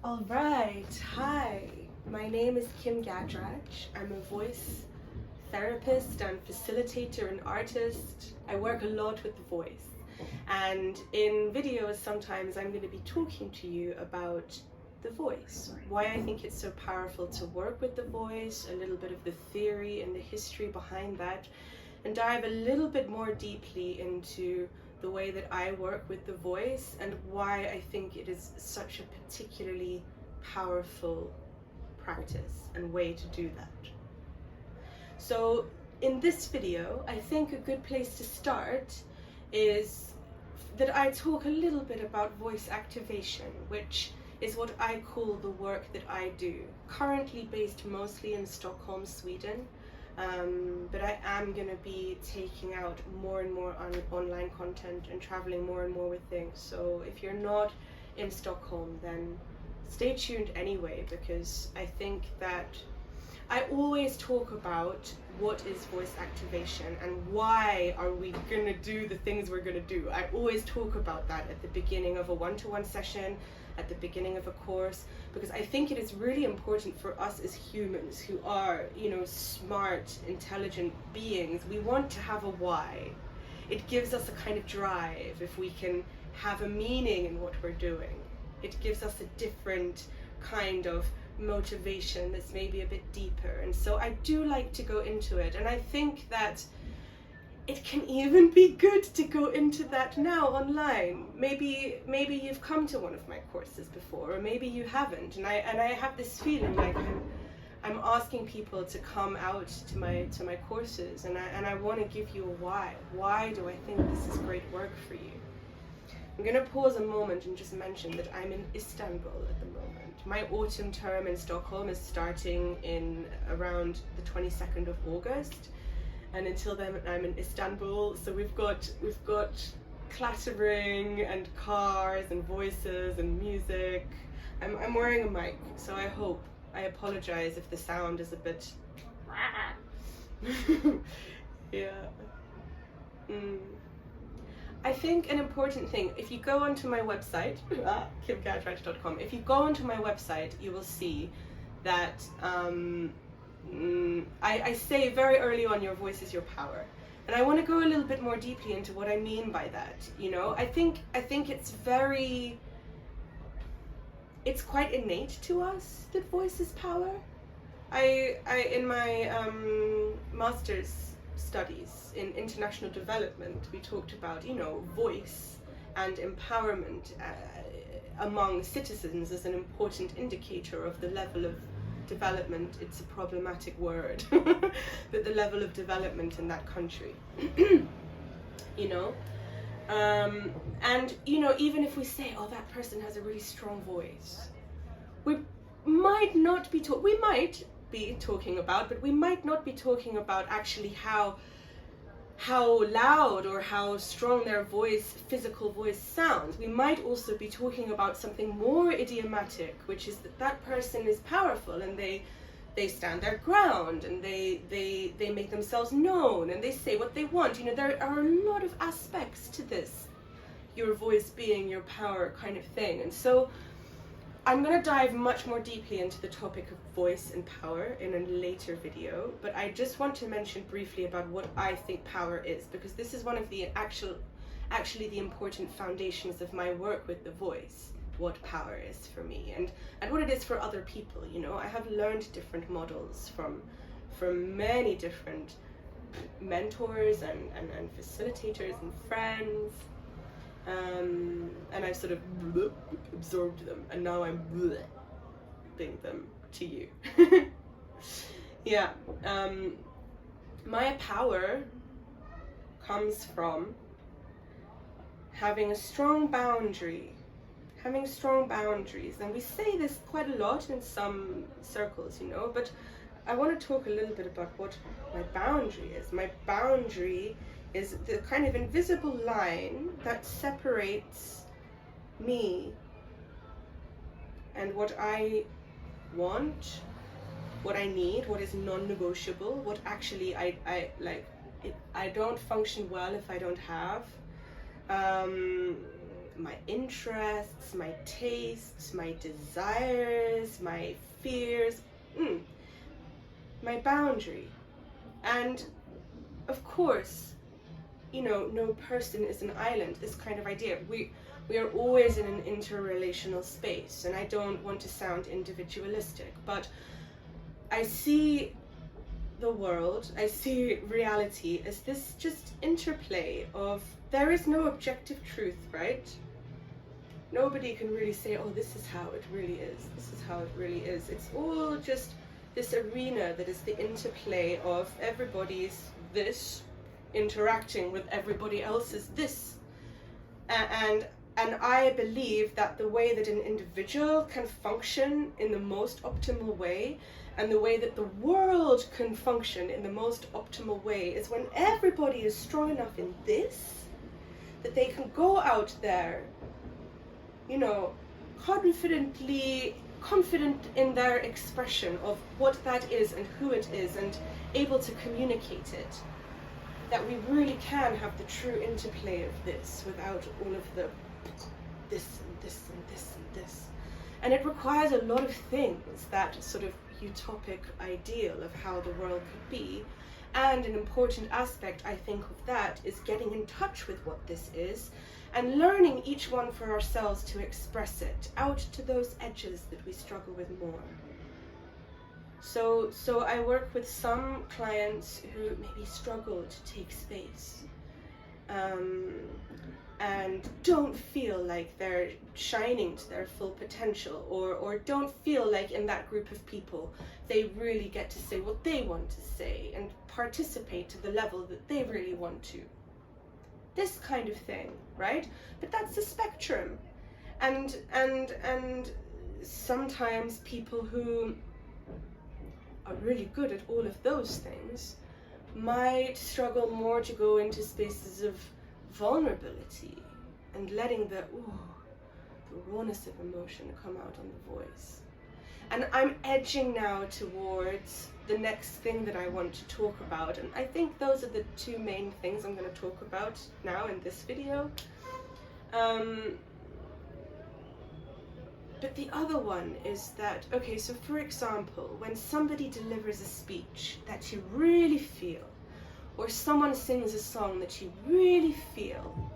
All right, hi. My name is Kim Gadrach. I'm a voice therapist and facilitator and artist. I work a lot with the voice. And in videos, sometimes I'm going to be talking to you about the voice, why I think it's so powerful to work with the voice, a little bit of the theory and the history behind that, and dive a little bit more deeply into the way that I work with the voice and why I think it is such a particularly powerful practice and way to do that. So in this video, I think a good place to start is that I talk a little bit about voice activation, which is what I call the work that I do, currently based mostly in Stockholm, Sweden. But I am going to be taking out more and more online content and traveling more and more with things. So if you're not in Stockholm, then stay tuned anyway, because I think that I always talk about what is voice activation and why are we going to do the things we're going to do. I always talk about that at the beginning of a one-to-one session, at the beginning of a course, because I think it is really important for us as humans who are, smart, intelligent beings. We want to have a why. It gives us a kind of drive if we can have a meaning in what we're doing. It gives us a different kind of motivation that's maybe a bit deeper, and so I do like to go into it, and I think that it can even be good to go into that now online. Maybe you've come to one of my courses before, or maybe you haven't, and I have this feeling like I'm asking people to come out to my courses, and I want to give you a why. Why do I think this is great work for you? I'm going to pause a moment and just mention that I'm in Istanbul at the moment. My autumn term in Stockholm is starting in around the 22nd of August, and until then I'm in Istanbul. So we've got clattering and cars and voices and music. I'm wearing a mic, so I apologize if the sound is a bit yeah. I think an important thing, if you go onto my website, kimgadrach.com, if you go onto my website, you will see that I say very early on, your voice is your power. And I want to go a little bit more deeply into what I mean by that. I think it's quite innate to us that voice is power. I in my master's studies in international development, we talked about voice and empowerment among citizens as an important indicator of the level of development. It's a problematic word but the level of development in that country. And even if we say, oh, that person has a really strong voice, we might not be talking about, but we might not be talking about actually how loud or how strong their voice, physical voice, sounds. We might also be talking about something more idiomatic, which is that person is powerful and they stand their ground and they make themselves known and they say what they want. There are a lot of aspects to this, your voice being your power kind of thing. And so I'm going to dive much more deeply into the topic of voice and power in a later video, but I just want to mention briefly about what I think power is, because this is one of the actually the important foundations of my work with the voice, what power is for me and what it is for other people. I have learned different models from many different mentors and facilitators and friends. And I've sort of absorbed them, and now I'm giving them to you. Yeah. My power comes from having a strong boundary, having strong boundaries, and we say this quite a lot in some circles, but I want to talk a little bit about what my boundary is. My boundary is the kind of invisible line that separates me and what I want, what I need, what is non-negotiable, what actually I like. I don't function well if I don't have. my interests, my tastes, my desires, my fears, my boundary. And of course, you know, no person is an island, this kind of idea. We are always in an interrelational space, and I don't want to sound individualistic, but I see the world, I see reality as this just interplay of, there is no objective truth, right? Nobody can really say, oh, this is how it really is, this is how it really is. It's all just this arena that is the interplay of everybody's this interacting with everybody else's this. And I believe that the way that an individual can function in the most optimal way, and the way that the world can function in the most optimal way, is when everybody is strong enough in this, that they can go out there, you know, confident in their expression of what that is and who it is, and able to communicate it. That we really can have the true interplay of this without all of the this and this and this and this. And it requires a lot of things, that sort of utopic ideal of how the world could be. And an important aspect, I think, of that is getting in touch with what this is, and learning each one for ourselves to express it out to those edges that we struggle with more. So I work with some clients who maybe struggle to take space, and don't feel like they're shining to their full potential, or don't feel like in that group of people they really get to say what they want to say and participate to the level that they really want to. This kind of thing, right? But that's the spectrum. And sometimes people who are really good at all of those things might struggle more to go into spaces of vulnerability and letting the rawness of emotion come out on the voice. And I'm edging now towards the next thing that I want to talk about, and I think those are the two main things I'm going to talk about now in this video. But the other one is that, okay, so for example, when somebody delivers a speech that you really feel, or someone sings a song that you really feel,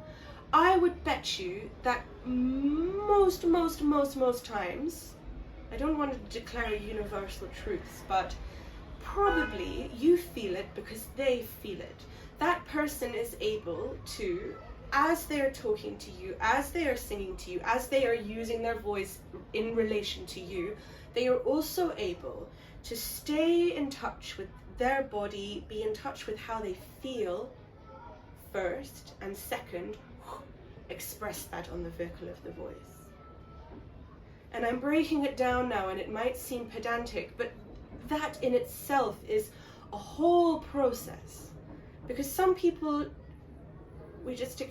I would bet you that most times, I don't want to declare universal truths, but probably you feel it because they feel it. That person is able to, as they are talking to you, as they are singing to you, as they are using their voice in relation to you, they are also able to stay in touch with their body, be in touch with how they feel first, and second, express that on the vehicle of the voice. And I'm breaking it down now, and it might seem pedantic, but that in itself is a whole process. Because some people, we just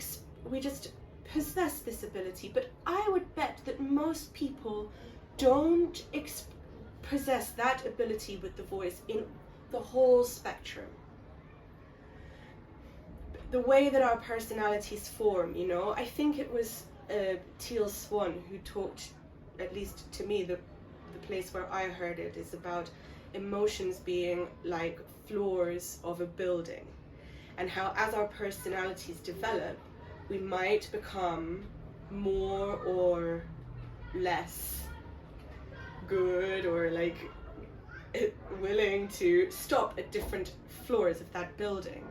possess this ability, but I would bet that most people don't possess that ability with the voice in the whole spectrum. The way that our personalities form, you know, I think it was Teal Swan who talked, at least to me, the place where I heard it is about emotions being like floors of a building, and how as our personalities develop, we might become more or less good, or like willing to stop at different floors of that building.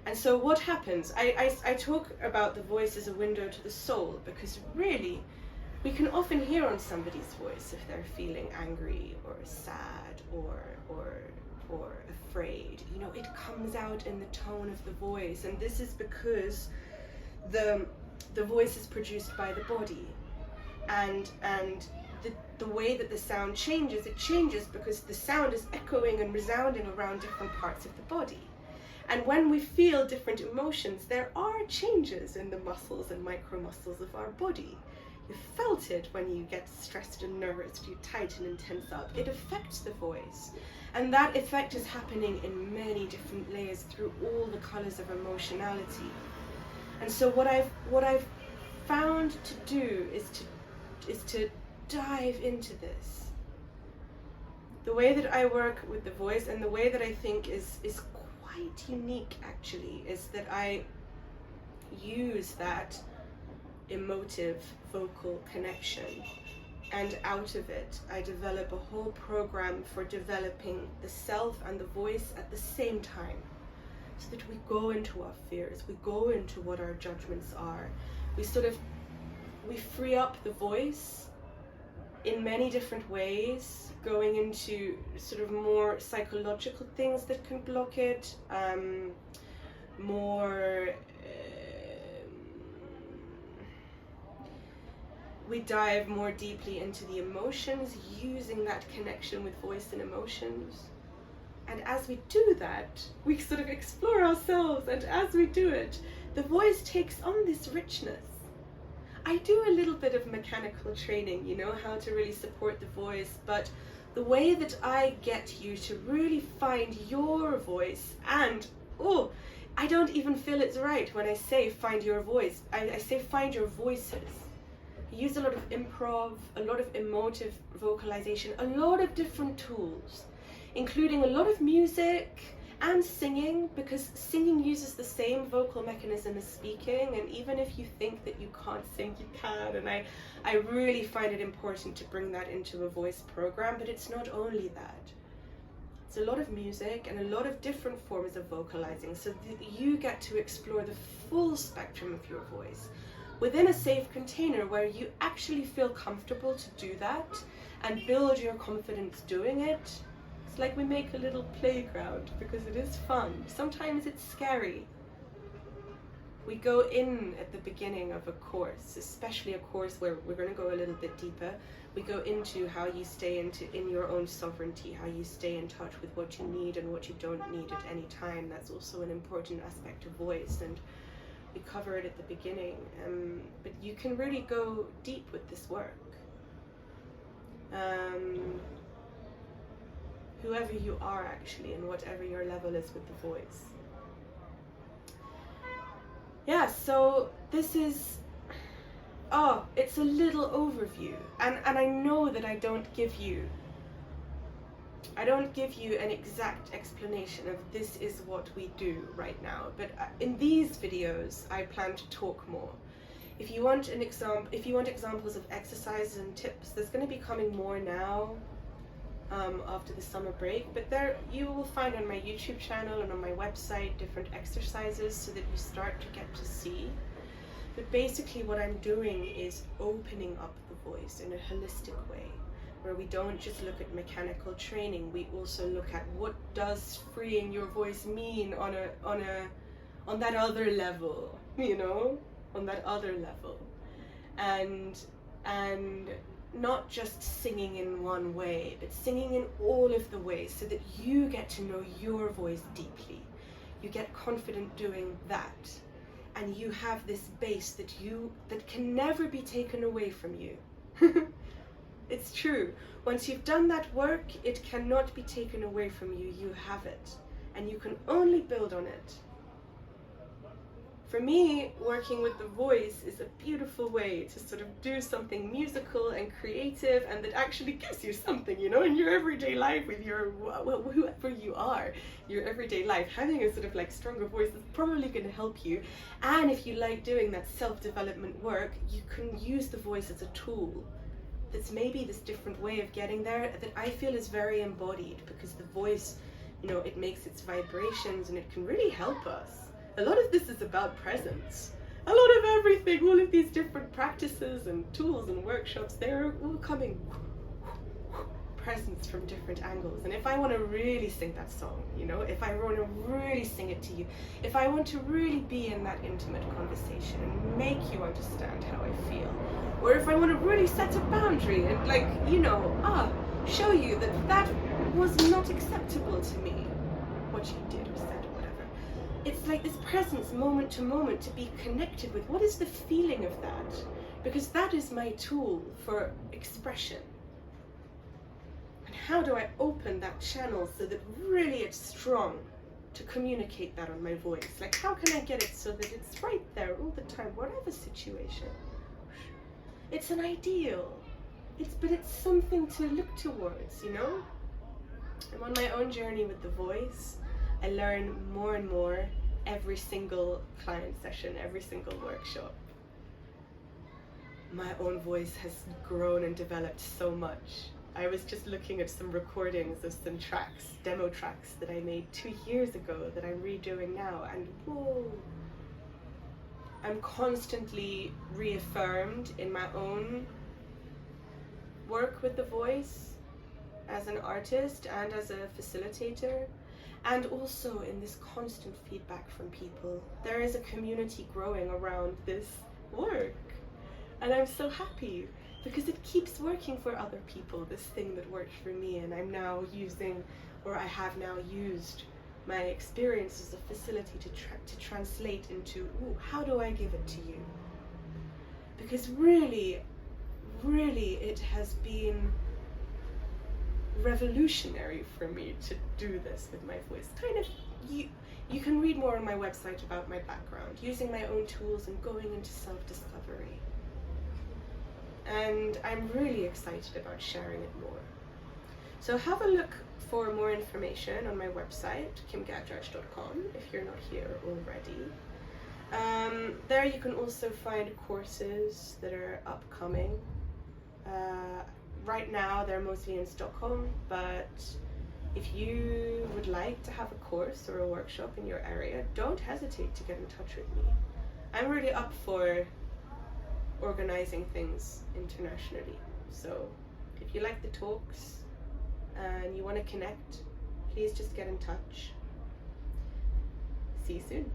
And so what happens, I talk about the voice as a window to the soul, because really we can often hear on somebody's voice if they're feeling angry or sad or afraid. You know, it comes out in the tone of the voice, and this is because the voice is produced by the body, and the way that the sound changes, it changes because the sound is echoing and resounding around different parts of the body. And when we feel different emotions, there are changes in the muscles and micro muscles of our body. You felt it when you get stressed and nervous, you tighten and tense up. It affects the voice. And that effect is happening in many different layers through all the colors of emotionality. And so what I've found to do is to dive into this. The way that I work with the voice, and the way that I think is quite unique actually, is that I use that emotive vocal connection, and out of it I develop a whole program for developing the self and the voice at the same time, so that we go into our fears, we go into what our judgments are, we free up the voice in many different ways, going into sort of more psychological things that can block it, we dive more deeply into the emotions, using that connection with voice and emotions. And as we do that, we sort of explore ourselves, and as we do it, the voice takes on this richness. I do a little bit of mechanical training, you know, how to really support the voice, but the way that I get you to really find your voice, and I don't even feel it's right when I say find your voice. I say find your voices. I use a lot of improv, a lot of emotive vocalization, a lot of different tools, including a lot of music and singing, because singing uses the same vocal mechanism as speaking, and even if you think that you can't sing, you can, and I really find it important to bring that into a voice program. But it's not only that. It's a lot of music and a lot of different forms of vocalizing, so that you get to explore the full spectrum of your voice within a safe container where you actually feel comfortable to do that and build your confidence doing it. It's like we make a little playground because it is fun. Sometimes it's scary. We go in at the beginning of a course, especially a course where we're going to go a little bit deeper. We go into how you stay in your own sovereignty, how you stay in touch with what you need and what you don't need at any time. That's also an important aspect of voice, and we cover it at the beginning. But you can really go deep with this work. Whoever you are actually, and whatever your level is with the voice. Yeah, so this is, it's a little overview, and I know that I don't give you an exact explanation of this is what we do right now, but in these videos I plan to talk more. If you want examples of exercises and tips, there's going to be coming more now after the summer break, but there you will find on my YouTube channel and on my website different exercises so that you start to get to see. But basically what I'm doing is opening up the voice in a holistic way, where we don't just look at mechanical training, we also look at what does freeing your voice mean on that other level, you know, on that other level, and not just singing in one way, but singing in all of the ways, so that you get to know your voice deeply. You get confident doing that, and you have this base that can never be taken away from you. It's true. Once you've done that work, it cannot be taken away from you. You have it, and you can only build on it. For me, working with the voice is a beautiful way to sort of do something musical and creative, and that actually gives you something, you know, in your everyday life with your, whoever you are, your everyday life. Having a sort of like stronger voice is probably going to help you. And if you like doing that self-development work, you can use the voice as a tool. That's maybe this different way of getting there that I feel is very embodied, because the voice, you know, it makes its vibrations and it can really help us. A lot of this is about presence. A lot of everything, all of these different practices and tools and workshops, they're all coming presence from different angles. And if I want to really sing that song, you know, if I want to really sing it to you, if I want to really be in that intimate conversation and make you understand how I feel, or if I want to really set a boundary and, like, you know, show you that that was not acceptable to me, what you did or said or whatever. It's like this presence moment to moment, to be connected with what is the feeling of that, because that is my tool for expression. And how do I open that channel so that really it's strong to communicate that on my voice? Like, how can I get it so that it's right there all the time, whatever situation? It's an ideal. But it's something to look towards, you know? I'm on my own journey with the voice. I learn more and more every single client session, every single workshop. My own voice has grown and developed so much. I was just looking at some recordings of some tracks, demo tracks that I made 2 years ago that I'm redoing now, and whoa! I'm constantly reaffirmed in my own work with the voice as an artist and as a facilitator, and also in this constant feedback from people. There is a community growing around this work, and I'm so happy because it keeps working for other people, this thing that worked for me, and I'm now using, or I have now used, my experience as a facilitator to translate into, ooh, how do I give it to you? Because really it has been revolutionary for me to do this with my voice. Kind of, you can read more on my website about my background, using my own tools and going into self-discovery. And I'm really excited about sharing it more. So have a look for more information on my website, kimgadrach.com, if you're not here already. There you can also find courses that are upcoming. Right now they're mostly in Stockholm, but if you would like to have a course or a workshop in your area, don't hesitate to get in touch with me. I'm really up for organizing things internationally. So if you like the talks and you want to connect, please just get in touch. See you soon.